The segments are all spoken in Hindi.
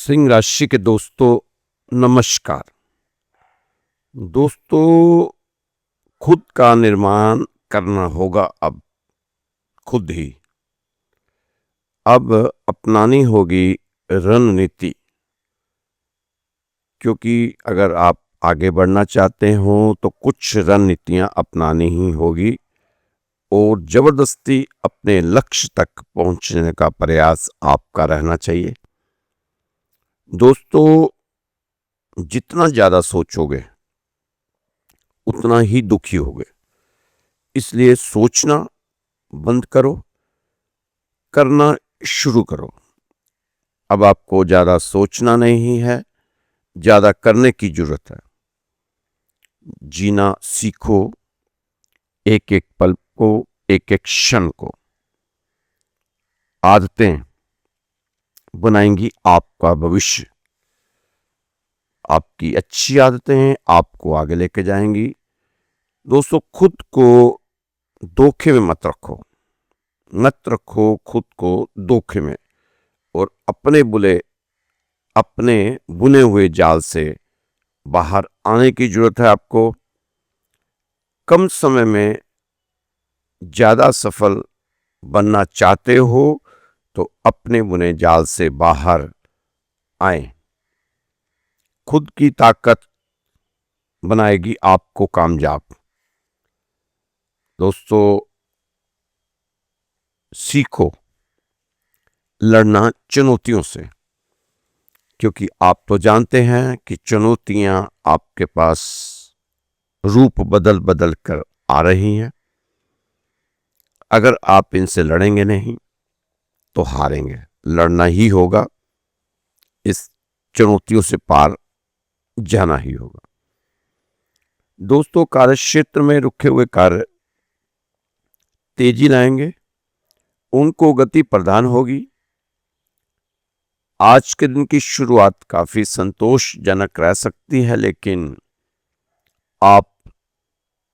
सिंह राशि के दोस्तों, नमस्कार। दोस्तों, खुद का निर्माण करना होगा अब, खुद ही। अब अपनानी होगी रणनीति, क्योंकि अगर आप आगे बढ़ना चाहते हो तो कुछ रणनीतियां अपनानी ही होगी और जबरदस्ती अपने लक्ष्य तक पहुंचने का प्रयास आपका रहना चाहिए। दोस्तों, जितना ज्यादा सोचोगे उतना ही दुखी होगे, इसलिए सोचना बंद करो, करना शुरू करो। अब आपको ज्यादा सोचना नहीं है, ज्यादा करने की जरूरत है। जीना सीखो, एक एक पल को, एक एक क्षण को। आदतें बनाएंगी आपका भविष्य। आपकी अच्छी आदतें आपको आगे लेके जाएंगी। दोस्तों, खुद को धोखे में मत रखो, मत रखो खुद को धोखे में, और अपने बुने हुए जाल से बाहर आने की जरूरत है आपको। कम समय में ज्यादा सफल बनना चाहते हो तो अपने बुने जाल से बाहर आए। खुद की ताकत बनाएगी आपको कामयाब। दोस्तों, सीखो लड़ना चुनौतियों से, क्योंकि आप तो जानते हैं कि चुनौतियां आपके पास रूप बदल बदल कर आ रही हैं। अगर आप इनसे लड़ेंगे नहीं तो हारेंगे। लड़ना ही होगा, इस चुनौतियों से पार जाना ही होगा। दोस्तों, कार्यक्षेत्र में रुके हुए कार्य तेजी लाएंगे, उनको गति प्रदान होगी। आज के दिन की शुरुआत काफी संतोषजनक रह सकती है, लेकिन आप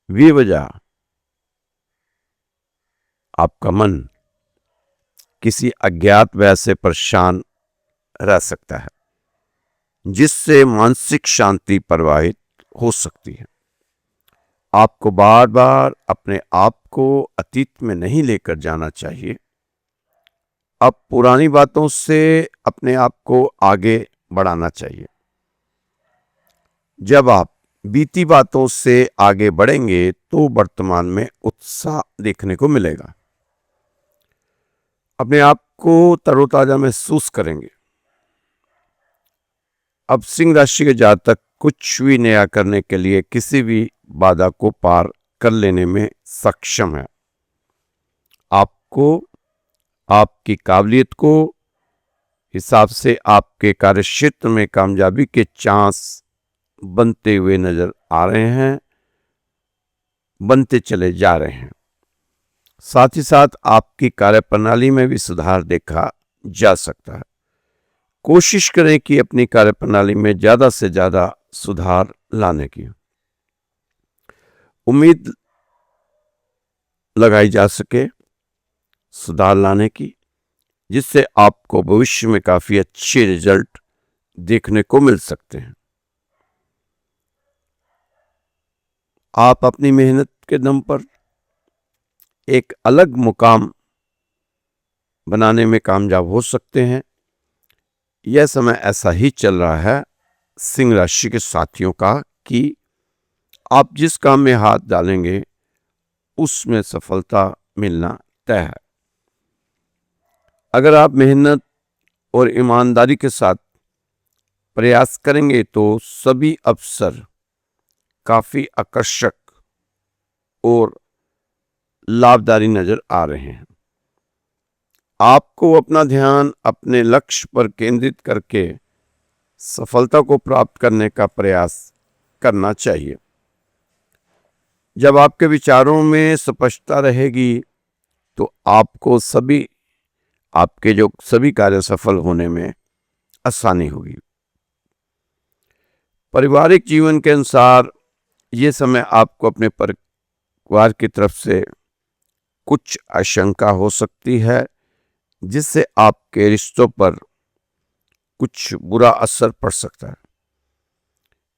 बेवजह आपका मन किसी अज्ञात वजह से परेशान रह सकता है, जिससे मानसिक शांति प्रभावित हो सकती है। आपको बार बार अपने आप को अतीत में नहीं लेकर जाना चाहिए। अब पुरानी बातों से अपने आप को आगे बढ़ाना चाहिए। जब आप बीती बातों से आगे बढ़ेंगे तो वर्तमान में उत्साह देखने को मिलेगा। अपने आप को तरोताजा महसूस करेंगे। अब सिंह राशि के जातक कुछ भी नया करने के लिए किसी भी बाधा को पार कर लेने में सक्षम है। आपको आपकी काबिलियत को हिसाब से आपके कार्यक्षेत्र में कामयाबी के चांस बनते हुए नजर आ रहे हैं, बनते चले जा रहे हैं। साथ ही साथ आपकी कार्यप्रणाली में भी सुधार देखा जा सकता है। कोशिश करें कि अपनी कार्यप्रणाली में ज्यादा से ज्यादा सुधार लाने की उम्मीद लगाई जा सके, सुधार लाने की, जिससे आपको भविष्य में काफी अच्छे रिजल्ट देखने को मिल सकते हैं। आप अपनी मेहनत के दम पर एक अलग मुकाम बनाने में कामयाब हो सकते हैं। यह समय ऐसा ही चल रहा है सिंह राशि के साथियों का कि आप जिस काम में हाथ डालेंगे उसमें सफलता मिलना तय है। अगर आप मेहनत और ईमानदारी के साथ प्रयास करेंगे तो सभी अवसर काफी आकर्षक और लाभदायी नजर आ रहे हैं। आपको अपना ध्यान अपने लक्ष्य पर केंद्रित करके सफलता को प्राप्त करने का प्रयास करना चाहिए। जब आपके विचारों में स्पष्टता रहेगी तो आपके जो सभी कार्य सफल होने में आसानी होगी। पारिवारिक जीवन के अनुसार ये समय आपको अपने परिवार की तरफ से कुछ आशंका हो सकती है, जिससे आपके रिश्तों पर कुछ बुरा असर पड़ सकता है।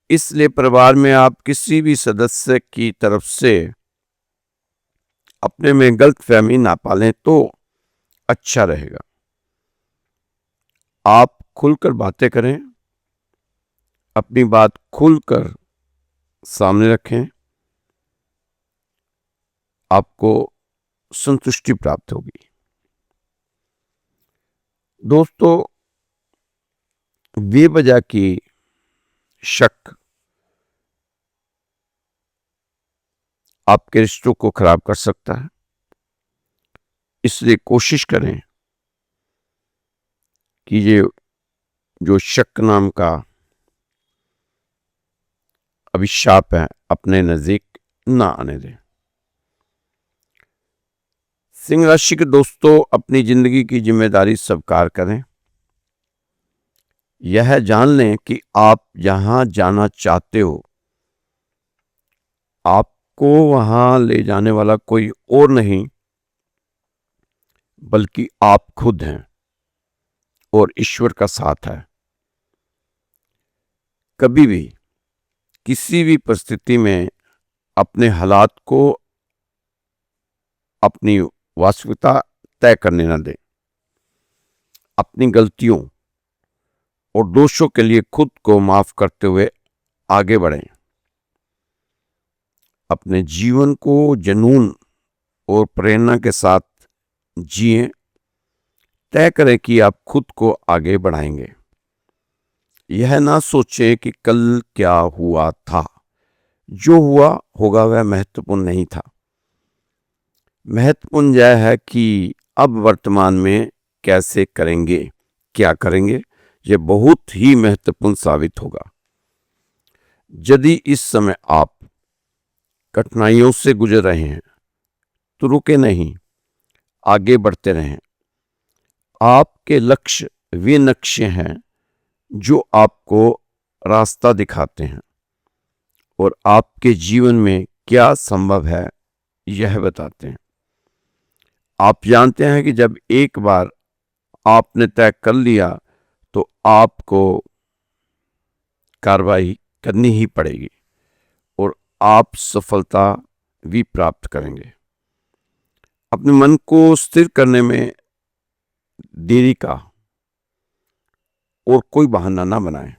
इसलिए परिवार में आप किसी भी सदस्य की तरफ से अपने में गलतफहमी ना पालें तो अच्छा रहेगा। आप खुलकर बातें करें, अपनी बात खुलकर सामने रखें, आपको संतुष्टि प्राप्त होगी। दोस्तों, बेवजह की शक आपके रिश्तों को खराब कर सकता है। इसलिए कोशिश करें कि ये जो शक नाम का अभिशाप है अपने नजदीक ना आने दें। सिंह राशि के दोस्तों, अपनी जिंदगी की जिम्मेदारी स्वीकार करें। यह जान लें कि आप जहां जाना चाहते हो, आपको वहां ले जाने वाला कोई और नहीं बल्कि आप खुद हैं और ईश्वर का साथ है। कभी भी किसी भी परिस्थिति में अपने हालात को अपनी वास्तविकता तय करने न दें। अपनी गलतियों और दोषों के लिए खुद को माफ करते हुए आगे बढ़ें। अपने जीवन को जुनून और प्रेरणा के साथ जिएं। तय करें कि आप खुद को आगे बढ़ाएंगे। यह ना सोचें कि कल क्या हुआ था। जो हुआ होगा वह महत्वपूर्ण नहीं था। महत्वपूर्ण यह है कि अब वर्तमान में कैसे करेंगे, क्या करेंगे, यह बहुत ही महत्वपूर्ण साबित होगा। यदि इस समय आप कठिनाइयों से गुजर रहे हैं तो रुके नहीं, आगे बढ़ते रहें। आपके लक्ष्य वे नक्शे हैं जो आपको रास्ता दिखाते हैं और आपके जीवन में क्या संभव है यह बताते हैं। आप जानते हैं कि जब एक बार आपने तय कर लिया तो आपको कार्रवाई करनी ही पड़ेगी और आप सफलता भी प्राप्त करेंगे। अपने मन को स्थिर करने में देरी का और कोई बहाना ना बनाएं।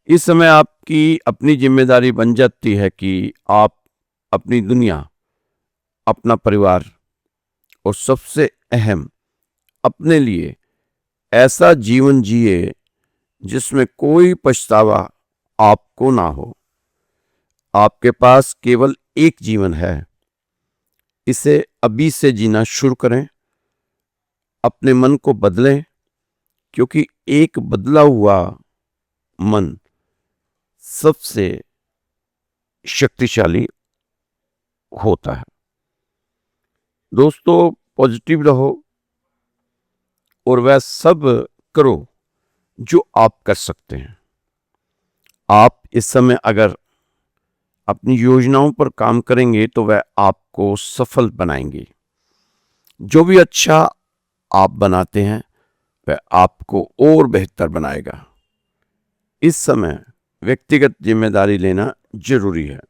इस समय आपकी अपनी जिम्मेदारी बन जाती है कि आप अपनी दुनिया, अपना परिवार और सबसे अहम अपने लिए ऐसा जीवन जिए जिसमें कोई पछतावा आपको ना हो। आपके पास केवल एक जीवन है, इसे अभी से जीना शुरू करें। अपने मन को बदलें, क्योंकि एक बदला हुआ मन सबसे शक्तिशाली होता है। दोस्तों, पॉजिटिव रहो और वह सब करो जो आप कर सकते हैं। आप इस समय अगर अपनी योजनाओं पर काम करेंगे तो वह आपको सफल बनाएंगे। जो भी अच्छा आप बनाते हैं वह आपको और बेहतर बनाएगा। इस समय व्यक्तिगत जिम्मेदारी लेना जरूरी है।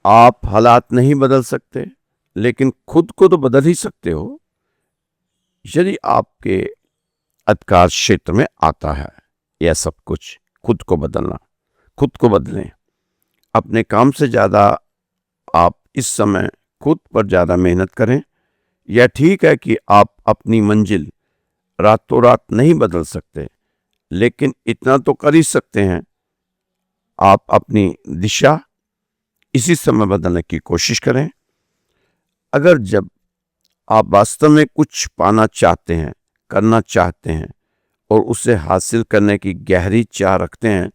आप हालात नहीं बदल सकते, लेकिन खुद को तो बदल ही सकते हो। यदि आपके अधिकार क्षेत्र में आता है यह सब कुछ, खुद को बदलना, खुद को बदलें। अपने काम से ज्यादा आप इस समय खुद पर ज्यादा मेहनत करें। यह ठीक है कि आप अपनी मंजिल रातों रात नहीं बदल सकते, लेकिन इतना तो कर ही सकते हैं, आप अपनी दिशा इसी समय बदलने की कोशिश करें। अगर जब आप वास्तव में कुछ पाना चाहते हैं, करना चाहते हैं और उसे हासिल करने की गहरी चाह रखते हैं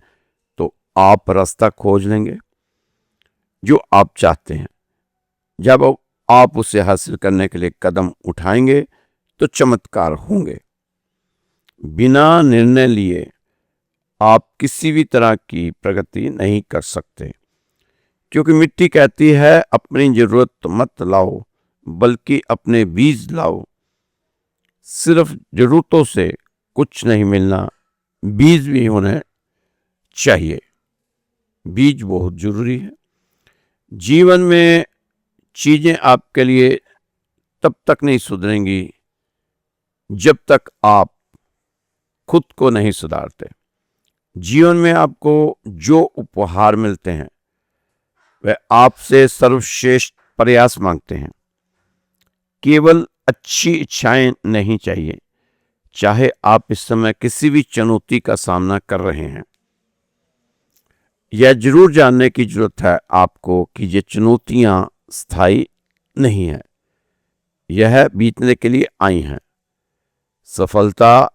तो आप रास्ता खोज लेंगे जो आप चाहते हैं। जब आप उसे हासिल करने के लिए कदम उठाएंगे तो चमत्कार होंगे। बिना निर्णय लिए आप किसी भी तरह की प्रगति नहीं कर सकते, क्योंकि मिट्टी कहती है अपनी जरूरत मत लाओ बल्कि अपने बीज लाओ। सिर्फ जरूरतों से कुछ नहीं मिलना, बीज भी होने चाहिए। बीज बहुत जरूरी है। जीवन में चीजें आपके लिए तब तक नहीं सुधरेंगी जब तक आप खुद को नहीं सुधारते। जीवन में आपको जो उपहार मिलते हैं वह आपसे सर्वश्रेष्ठ प्रयास मांगते हैं। केवल अच्छी इच्छाएं नहीं चाहिए, चाहे आप इस समय किसी भी चुनौती का सामना कर रहे हैं। यह जरूर जानने की जरूरत है आपको कि ये चुनौतियां स्थायी नहीं है, यह बीतने के लिए आई हैं। सफलता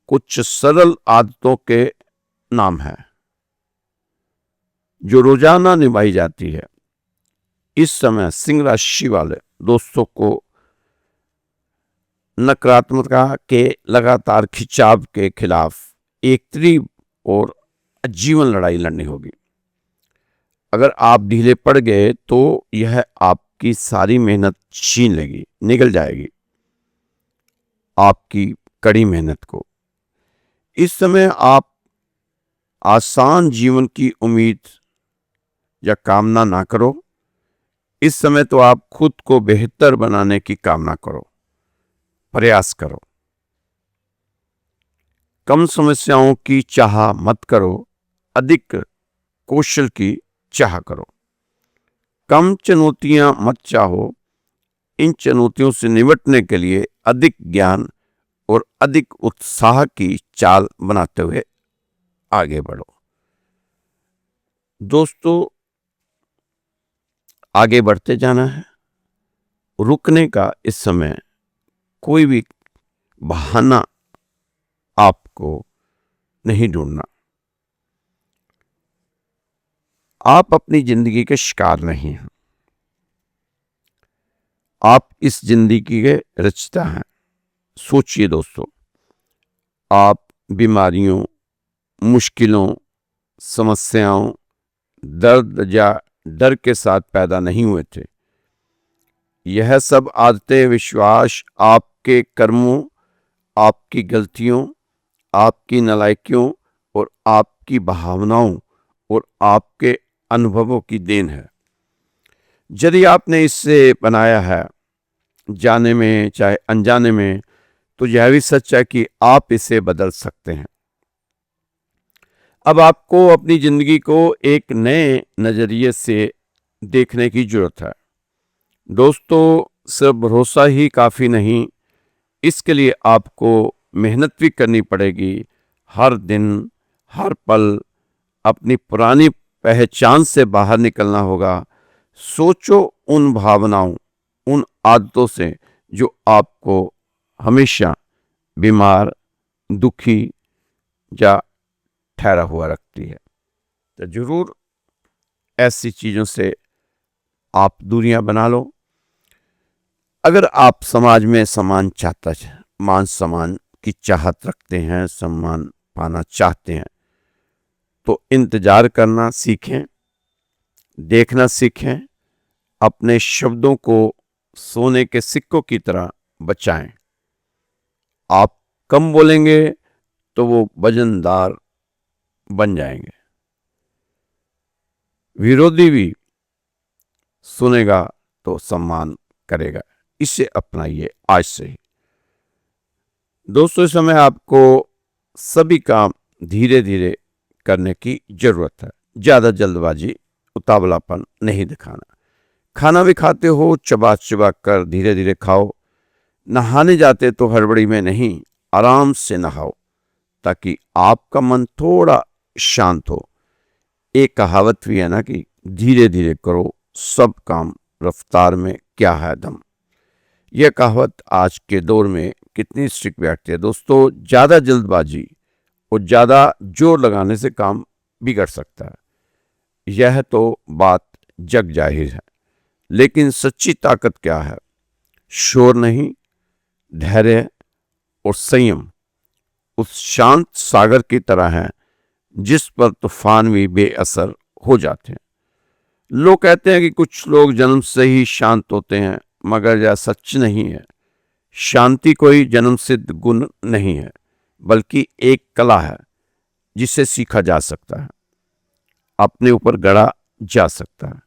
कुछ सरल आदतों के नाम है जो रोजाना निभाई जाती है। इस समय सिंह राशि वाले दोस्तों को नकारात्मकता के लगातार खिंचाव के खिलाफ एक तीव्र और आजीवन लड़ाई लड़नी होगी। अगर आप ढीले पड़ गए तो यह आपकी सारी मेहनत छीन लेगी, निगल जाएगी आपकी कड़ी मेहनत को। इस समय आप आसान जीवन की उम्मीद या कामना ना करो। इस समय तो आप खुद को बेहतर बनाने की कामना करो, प्रयास करो। कम समस्याओं की चाह मत करो, अधिक कौशल की चाह करो। कम चुनौतियां मत चाहो, इन चुनौतियों से निपटने के लिए अधिक ज्ञान और अधिक उत्साह की चाल बनाते हुए आगे बढ़ो। दोस्तों, आगे बढ़ते जाना है। रुकने का इस समय कोई भी बहाना आपको नहीं ढूंढना। आप अपनी जिंदगी के शिकार नहीं हैं, आप इस जिंदगी के रचयिता हैं। सोचिए दोस्तों, आप बीमारियों, मुश्किलों, समस्याओं, दर्द या डर के साथ पैदा नहीं हुए थे। यह सब आदतें, विश्वास आपके कर्मों, आपकी गलतियों, आपकी नालायकियों और आपकी भावनाओं और आपके अनुभवों की देन है। यदि आपने इससे बनाया है, जाने में चाहे अनजाने में, तो यह भी सच है कि आप इसे बदल सकते हैं। अब आपको अपनी जिंदगी को एक नए नजरिए से देखने की जरूरत है। दोस्तों, सिर्फ भरोसा ही काफी नहीं, इसके लिए आपको मेहनत भी करनी पड़ेगी। हर दिन, हर पल अपनी पुरानी पहचान से बाहर निकलना होगा। सोचो उन भावनाओं, उन आदतों से जो आपको हमेशा बीमार, दुखी या ठहरा हुआ रखती है। तो जरूर ऐसी चीजों से आप दूरियां बना लो। अगर आप समाज में मान सम्मान की चाहत रखते हैं, सम्मान पाना चाहते हैं, तो इंतजार करना सीखें, देखना सीखें, अपने शब्दों को सोने के सिक्कों की तरह बचाएं। आप कम बोलेंगे तो वो वजनदार बन जाएंगे। विरोधी भी सुनेगा तो सम्मान करेगा। इसे अपनाइए आज से ही। दोस्तों, इस समय आपको सभी काम धीरे धीरे करने की जरूरत है। ज्यादा जल्दबाजी, उतावलापन नहीं दिखाना। खाना भी खाते हो, चबा चबा कर धीरे धीरे खाओ। नहाने जाते तो हड़बड़ी में नहीं, आराम से नहाओ ताकि आपका मन थोड़ा शांत हो। एक कहावत भी है ना कि धीरे धीरे करो सब काम, रफ्तार में क्या है दम। यह कहावत आज के दौर में कितनी स्ट्रिक्ट बैठती है। दोस्तों, ज्यादा जल्दबाजी और ज्यादा जोर लगाने से काम बिगड़ सकता है। यह तो बात जग जाहिर है, लेकिन सच्ची ताकत क्या है? शोर नहीं, धैर्य और संयम उस शांत सागर की तरह है जिस पर तूफान भी बेअसर हो जाते हैं। लोग कहते हैं कि कुछ लोग जन्म से ही शांत होते हैं, मगर यह सच नहीं है। शांति कोई जन्मसिद्ध गुण नहीं है, बल्कि एक कला है जिसे सीखा जा सकता है, अपने ऊपर गढ़ा जा सकता है।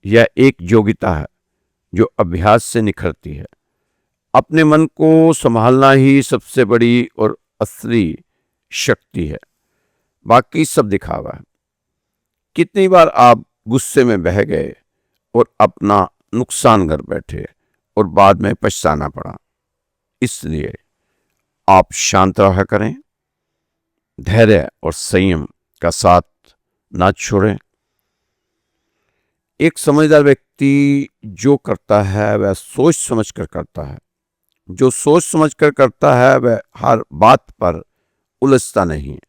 यह एक योग्यता है जो अभ्यास से निखरती है। अपने मन को संभालना ही सबसे बड़ी और असली शक्ति है, बाकी सब दिखावा है। कितनी बार आप गुस्से में बह गए और अपना नुकसान कर बैठे और बाद में पछताना पड़ा। इसलिए आप शांत रहा करें, धैर्य और संयम का साथ ना छोड़ें। एक समझदार व्यक्ति जो करता है वह सोच समझकर करता है। जो सोच समझकर करता है वह हर बात पर उलझता नहीं है।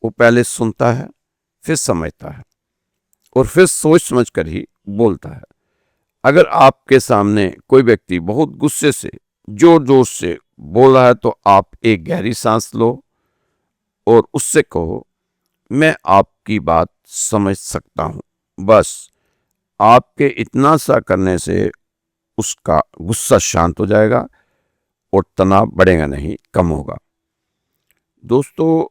वो पहले सुनता है, फिर समझता है और फिर सोच समझकर ही बोलता है। अगर आपके सामने कोई व्यक्ति बहुत गुस्से से जोर जोर से बोल रहा है तो आप एक गहरी सांस लो और उससे कहो, मैं आपकी बात समझ सकता हूं। बस आपके इतना सा करने से उसका गुस्सा शांत हो जाएगा और तनाव बढ़ेगा नहीं, कम होगा। दोस्तों,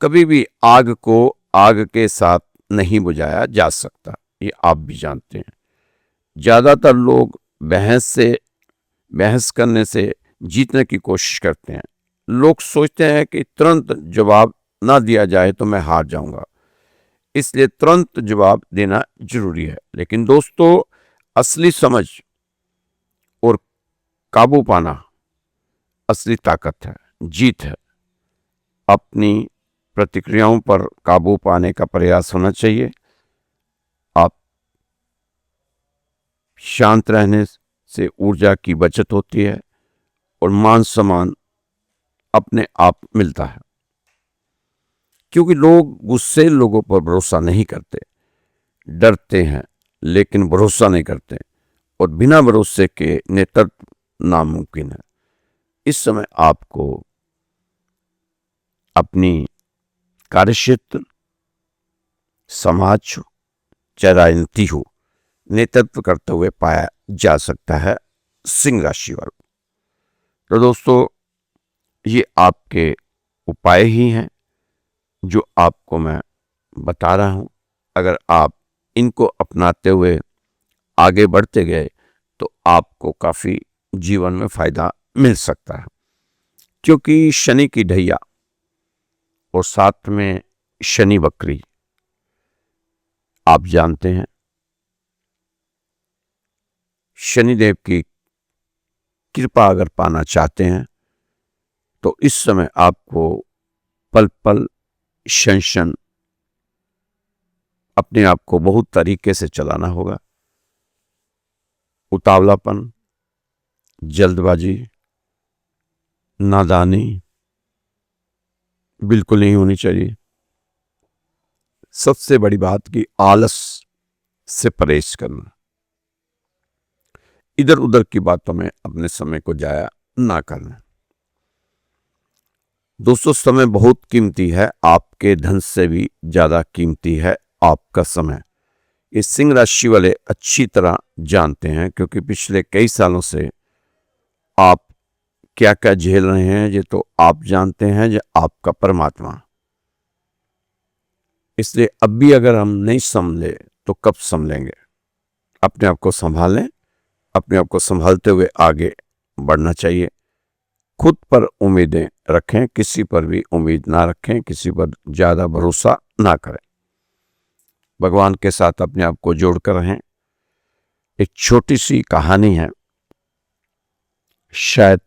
कभी भी आग को आग के साथ नहीं बुझाया जा सकता, ये आप भी जानते हैं। ज्यादातर लोग बहस करने से जीतने की कोशिश करते हैं। लोग सोचते हैं कि तुरंत जवाब ना दिया जाए तो मैं हार जाऊंगा, इसलिए तुरंत जवाब देना जरूरी है। लेकिन दोस्तों, असली समझ और काबू पाना असली ताकत है, जीत है। अपनी प्रतिक्रियाओं पर काबू पाने का प्रयास होना चाहिए। आप शांत रहने से ऊर्जा की बचत होती है और मान सम्मान अपने आप मिलता है, क्योंकि लोग गुस्से लोगों पर भरोसा नहीं करते, डरते हैं लेकिन भरोसा नहीं करते, और बिना भरोसे के नेतृत्व नामुमकिन है। इस समय आपको अपनी कार्यक्षेत्र, समाज हो चाहे राजनीति हो, नेतृत्व करते हुए पाया जा सकता है सिंह राशि वालों। तो दोस्तों, ये आपके उपाय ही हैं जो आपको मैं बता रहा हूं। अगर आप इनको अपनाते हुए आगे बढ़ते गए तो आपको काफी जीवन में फायदा मिल सकता है, क्योंकि शनि की ढैया और साथ में शनि वक्री आप जानते हैं। शनिदेव की कृपा अगर पाना चाहते हैं तो इस समय आपको पल पल शन अपने आप को बहुत तरीके से चलाना होगा। उतावलापन, जल्दबाजी, नादानी बिल्कुल नहीं होनी चाहिए। सबसे बड़ी बात कि आलस से परहेज करना, इधर उधर की बातों में अपने समय को जाया ना करना। दोस्तों, समय बहुत कीमती है, आपके धन से भी ज्यादा कीमती है आपका समय। ये सिंह राशि वाले अच्छी तरह जानते हैं, क्योंकि पिछले कई सालों से आप क्या क्या झेल रहे हैं ये तो आप जानते हैं, ये आपका परमात्मा। इसलिए अब भी अगर हम नहीं संभले तो कब संभलेंगे। अपने आप को संभालें, अपने आप को संभालते हुए आगे बढ़ना चाहिए। खुद पर उम्मीदें रखें, किसी पर भी उम्मीद ना रखें, किसी पर ज्यादा भरोसा ना करें। भगवान के साथ अपने आप को जोड़कर रहें। एक छोटी सी कहानी है, शायद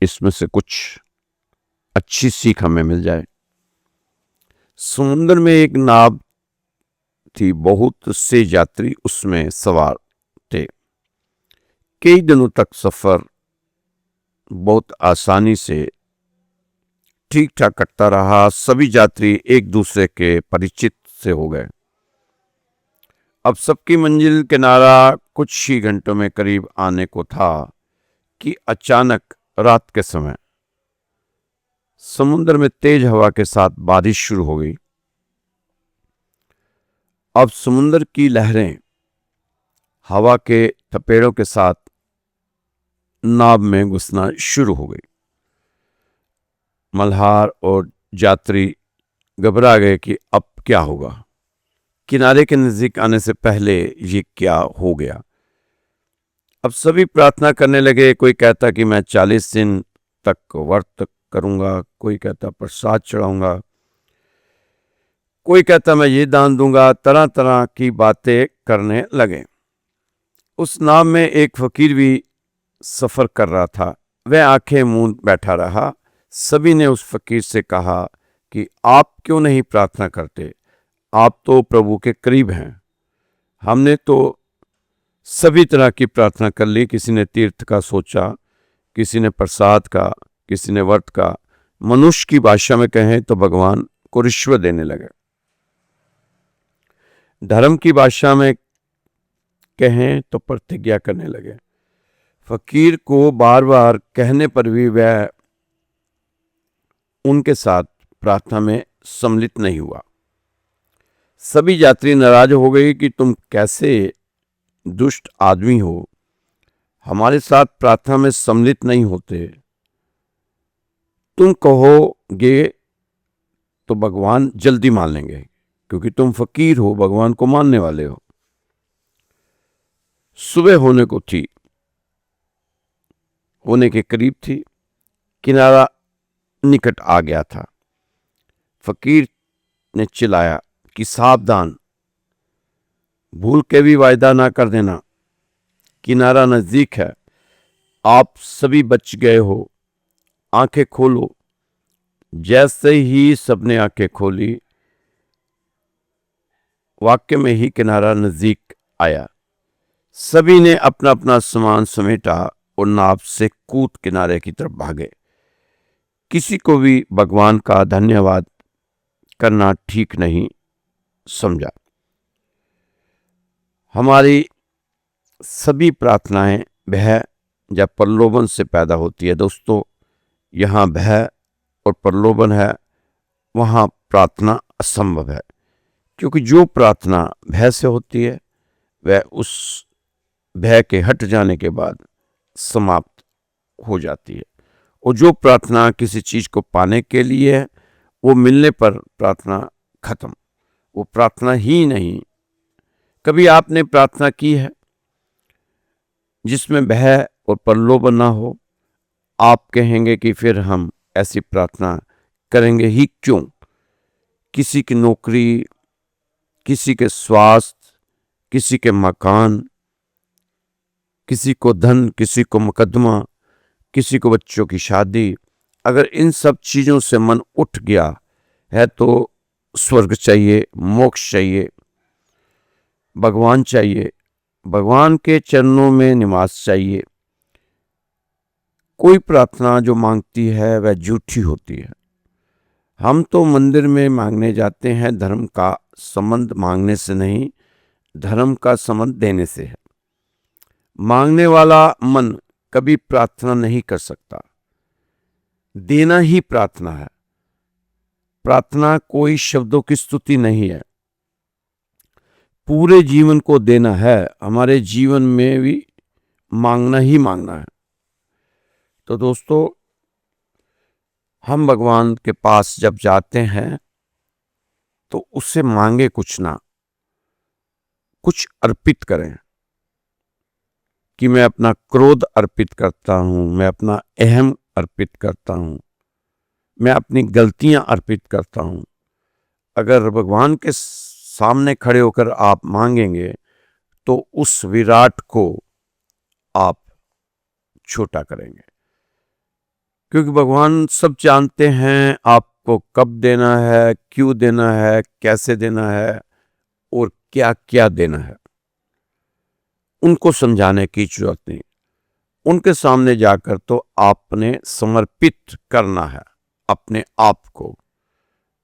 इसमें से कुछ अच्छी सीख हमें मिल जाए। समुद्र में एक नाव थी, बहुत से यात्री उसमें सवार थे। कई दिनों तक सफर बहुत आसानी से ठीक ठाक कटता रहा। सभी यात्री एक दूसरे के परिचित से हो गए। अब सबकी मंजिल किनारा कुछ ही घंटों में करीब आने को था कि अचानक रात के समय समुद्र में तेज हवा के साथ बारिश शुरू हो गई। अब समुद्र की लहरें हवा के थपेड़ों के साथ नाव में घुसना शुरू हो गई। मल्हार और यात्री घबरा गए कि अब क्या होगा। किनारे के नजदीक आने से पहले ये क्या हो गया। अब सभी प्रार्थना करने लगे। कोई कहता कि मैं 40 दिन तक व्रत करूंगा, कोई कहता प्रसाद चढ़ाऊंगा, कोई कहता मैं ये दान दूंगा। तरह तरह की बातें करने लगे। उस नाव में एक फकीर भी सफर कर रहा था। वह आंखें मूंद बैठा रहा। सभी ने उस फकीर से कहा कि आप क्यों नहीं प्रार्थना करते, आप तो प्रभु के करीब हैं। हमने तो सभी तरह की प्रार्थना कर ली। किसी ने तीर्थ का सोचा, किसी ने प्रसाद का, किसी ने व्रत का। मनुष्य की भाषा में कहें तो भगवान को रिश्वत देने लगे। धर्म की भाषा में कहें तो प्रतिज्ञा करने लगे। फकीर को बार बार कहने पर भी वह उनके साथ प्रार्थना में सम्मिलित नहीं हुआ। सभी यात्री नाराज हो गए कि तुम कैसे दुष्ट आदमी हो, हमारे साथ प्रार्थना में सम्मिलित नहीं होते। तुम कहोगे तो भगवान जल्दी मान लेंगे, क्योंकि तुम फकीर हो, भगवान को मानने वाले हो। सुबह होने के करीब थी। किनारा निकट आ गया था। फकीर ने चिल्लाया कि सावधान, भूल के भी वायदा ना कर देना, किनारा नजदीक है, आप सभी बच गए हो, आंखें खोलो। जैसे ही सबने आंखें खोली, वाक्य में ही किनारा नजदीक आया। सभी ने अपना अपना सामान समेटा और नाव से कूद किनारे की तरफ भागे। किसी को भी भगवान का धन्यवाद करना ठीक नहीं समझा। हमारी सभी प्रार्थनाएं भय या प्रलोभन से पैदा होती है। दोस्तों, यहाँ भय और प्रलोभन है, वहाँ प्रार्थना असंभव है। क्योंकि जो प्रार्थना भय से होती है वह उस भय के हट जाने के बाद समाप्त हो जाती है। और जो प्रार्थना किसी चीज को पाने के लिए है, वो मिलने पर प्रार्थना खत्म, वो प्रार्थना ही नहीं। कभी आपने प्रार्थना की है जिसमें भय और प्रलोभन ना हो? आप कहेंगे कि फिर हम ऐसी प्रार्थना करेंगे ही क्यों? किसी की नौकरी, किसी के स्वास्थ्य, किसी के मकान, किसी को धन, किसी को मुकदमा, किसी को बच्चों की शादी, अगर इन सब चीजों से मन उठ गया है तो स्वर्ग चाहिए, मोक्ष चाहिए, भगवान चाहिए, भगवान के चरणों में निवास चाहिए। कोई प्रार्थना जो मांगती है वह झूठी होती है। हम तो मंदिर में मांगने जाते हैं, धर्म का संबंध मांगने से नहीं, धर्म का संबंध देने से है। मांगने वाला मन कभी प्रार्थना नहीं कर सकता। देना ही प्रार्थना है। प्रार्थना कोई शब्दों की स्तुति नहीं है, पूरे जीवन को देना है। हमारे जीवन में भी मांगना ही मांगना है। तो दोस्तों, हम भगवान के पास जब जाते हैं तो उससे मांगे कुछ ना, कुछ अर्पित करें। कि मैं अपना क्रोध अर्पित करता हूं, मैं अपना अहम अर्पित करता हूं, मैं अपनी गलतियां अर्पित करता हूं। अगर भगवान के सामने खड़े होकर आप मांगेंगे तो उस विराट को आप छोटा करेंगे, क्योंकि भगवान सब जानते हैं आपको कब देना है, क्यों देना है, कैसे देना है और क्या क्या देना है। उनको समझाने की जरूरत नहीं। उनके सामने जाकर तो आपने समर्पित करना है अपने आप को।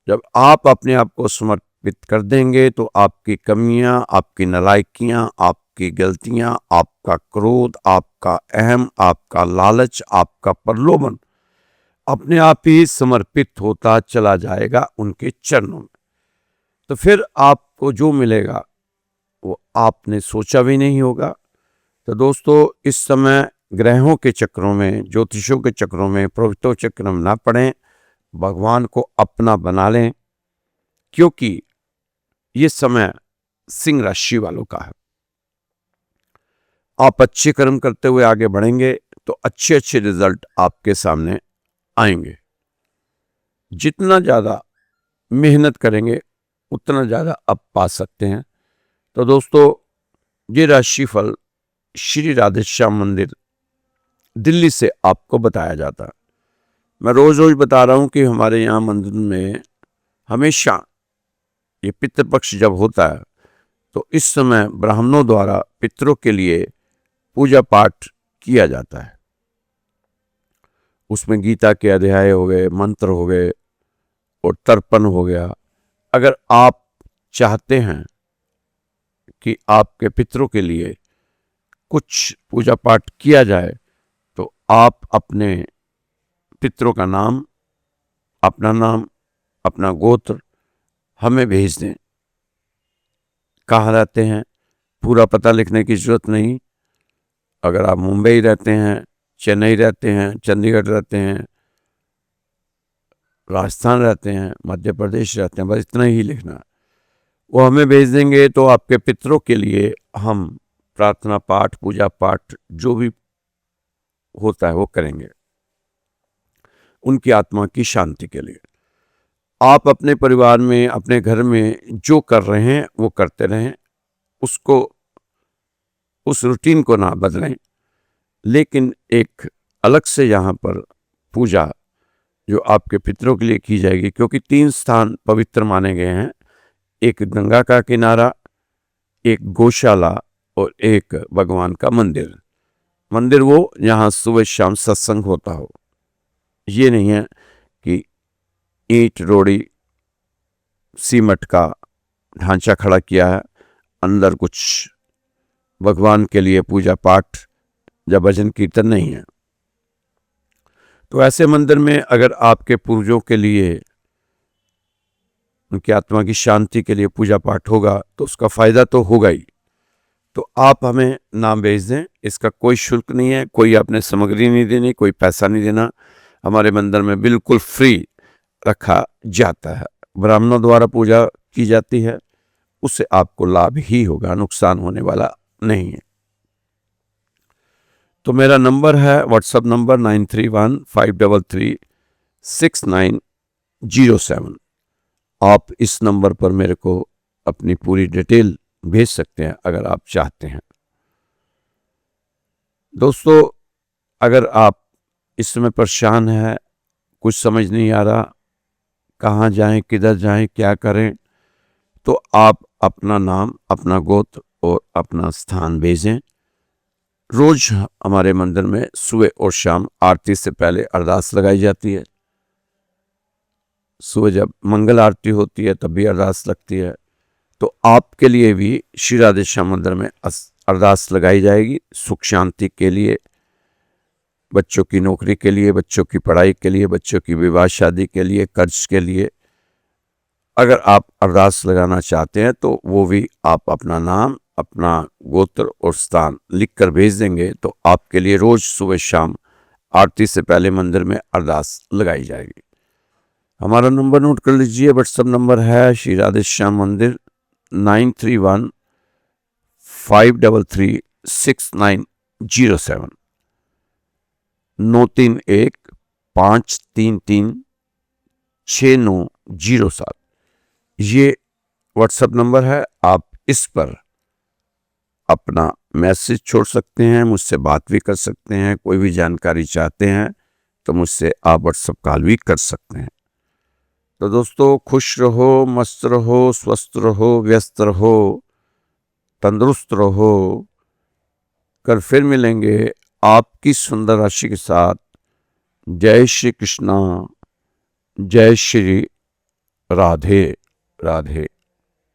जब आप अपने आप को समर्पित कर देंगे तो आपकी कमियां, आपकी नालायकियां, आपकी गलतियां, आपका क्रोध, आपका अहम, आपका लालच, आपका प्रलोभन अपने आप ही समर्पित होता चला जाएगा उनके चरणों में। तो फिर आपको जो मिलेगा वो आपने सोचा भी नहीं होगा। तो दोस्तों, इस समय ग्रहों के चक्रों में, ज्योतिषों के चक्रों में, प्रवृत्तों चक्र में ना पड़ें, भगवान को अपना बना लें, क्योंकि ये समय सिंह राशि वालों का है। आप अच्छे कर्म करते हुए आगे बढ़ेंगे तो अच्छे अच्छे रिजल्ट आपके सामने आएंगे। जितना ज़्यादा मेहनत करेंगे उतना ज़्यादा आप पा सकते हैं। तो दोस्तों, ये राशिफल श्री राधेश्याम मंदिर दिल्ली से आपको बताया जाता है। मैं रोज रोज बता रहा हूं कि हमारे यहाँ मंदिर में हमेशा ये पितृपक्ष जब होता है तो इस समय ब्राह्मणों द्वारा पितरों के लिए पूजा पाठ किया जाता है। उसमें गीता के अध्याय हो गए, मंत्र हो गए और तर्पण हो गया। अगर आप चाहते हैं कि आपके पितरों के लिए कुछ पूजा पाठ किया जाए तो आप अपने पितरों का नाम, अपना गोत्र हमें भेज दें। कहाँ रहते हैं पूरा पता लिखने की जरूरत नहीं। अगर आप मुंबई रहते हैं, चेन्नई रहते हैं, चंडीगढ़ रहते हैं, राजस्थान रहते हैं, मध्य प्रदेश रहते हैं, बस इतना ही लिखना। वो हमें भेज देंगे तो आपके पितरों के लिए हम प्रार्थना पाठ, पूजा पाठ जो भी होता है वो करेंगे, उनकी आत्मा की शांति के लिए। आप अपने परिवार में, अपने घर में जो कर रहे हैं वो करते रहें, उसको, उस रूटीन को ना बदलें। लेकिन एक अलग से यहाँ पर पूजा जो आपके पितरों के लिए की जाएगी, क्योंकि 3 स्थान पवित्र माने गए हैं। एक गंगा का किनारा, एक गौशाला और एक भगवान का मंदिर। मंदिर वो जहाँ सुबह शाम सत्संग होता हो। ये नहीं है कि ईंट रोड़ी सीमेंट का ढांचा खड़ा किया है, अंदर कुछ भगवान के लिए पूजा पाठ या भजन कीर्तन नहीं है। तो ऐसे मंदिर में अगर आपके पूर्वजों के लिए, उनकी आत्मा की शांति के लिए पूजा पाठ होगा तो उसका फायदा तो होगा ही। तो आप हमें नाम भेज दें, इसका कोई शुल्क नहीं है, कोई आपने सामग्री नहीं देनी, कोई पैसा नहीं देना। हमारे मंदिर में बिल्कुल फ्री रखा जाता है। ब्राह्मणों द्वारा पूजा की जाती है, उससे आपको लाभ ही होगा, नुकसान होने वाला नहीं है। तो मेरा नंबर है, व्हाट्सएप नंबर 9315336907। आप इस नंबर पर मेरे को अपनी पूरी डिटेल भेज सकते हैं अगर आप चाहते हैं। दोस्तों, अगर आप इस समय परेशान हैं, कुछ समझ नहीं आ रहा, कहाँ जाएं, किधर जाएं, क्या करें, तो आप अपना नाम, अपना गोत्र और अपना स्थान भेजें। रोज हमारे मंदिर में सुबह और शाम आरती से पहले अरदास लगाई जाती है। सुबह जब मंगल आरती होती है तब भी अरदास लगती है। तो आपके लिए भी श्री राधेश्याम मंदिर में अरदास लगाई जाएगी, सुख शांति के लिए, बच्चों की नौकरी के लिए, बच्चों की पढ़ाई के लिए, बच्चों की विवाह शादी के लिए, कर्ज के लिए। अगर आप अरदास लगाना चाहते हैं तो वो भी आप अपना नाम, अपना गोत्र और स्थान लिखकर भेज देंगे तो आपके लिए रोज सुबह शाम आरती से पहले मंदिर में अरदास लगाई जाएगी। हमारा नंबर नोट कर लीजिए। व्हाट्सएप नंबर है श्री राधेश्याम मंदिर 9315336907, 9315336907। ये व्हाट्सएप नंबर है। आप इस पर अपना मैसेज छोड़ सकते हैं, मुझसे बात भी कर सकते हैं। कोई भी जानकारी चाहते हैं तो मुझसे आप व्हाट्सएप कॉल भी कर सकते हैं। तो दोस्तों, खुश रहो, मस्त रहो, स्वस्थ रहो, व्यस्त रहो, तंदुरुस्त रहो। कल फिर मिलेंगे आपकी सुंदर राशि के साथ। जय श्री कृष्णा, जय श्री राधे राधे।